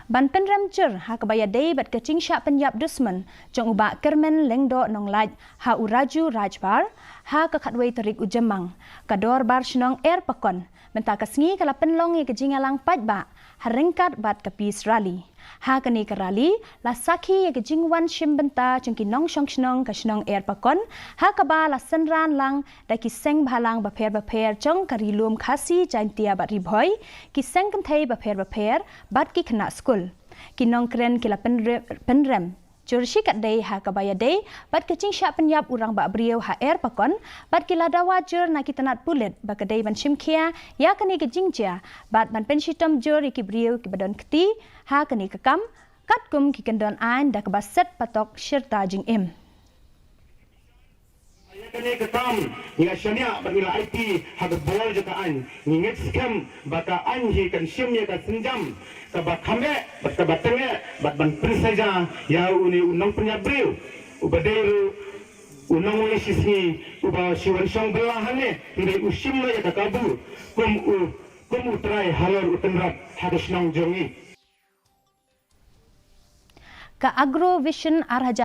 ban penram cer ha kabaya dei bat kecing syak penyap dusman jong uba kermen lengdo nong laj ha uraju rajbar ha ka khatwei terik ujemang ka Dorbar Shnong Erpakon menta kasngi kala Pynlong ke Jingïalang Paidbah haringkat bat ke peace rally ha kani ke rally la sakhi ke jingwan shimbenta jong ki nong Shnong ka Shnong Erpakon ha ka ba la senran lang da ki seng bhalang baper jong karilum KHASI jaintia bat ribhoi ki seng kenthei baper bat ki khana school ki nong kren ki la penrem Jursi kat day ha kabaya day, bat kecing syak penyap urang bak beriau ha Erpakon, bat kila dawa jur na kita nat pulit, bak kedai ban simkia, ya kini ke Jingïalang, bat ban pensitom jur iki beriau ki badon keti, ha kini ke kam, kat kum ki kendon ain da kebaset patok syirta jingim. Kini ketam, nila syania bernila IT haga bol juga an, nginget scam baka an hi kan sim ya kan senjam, kabak kame, bat kabat tenge, bat ban saja ya uni unang punya beriu, ubadairu unang uni sisni uba siwan song belahane, ini usim ya kakabu, kum utrai halor utenrat haga Shnong jongi. Ka agro vision arhaja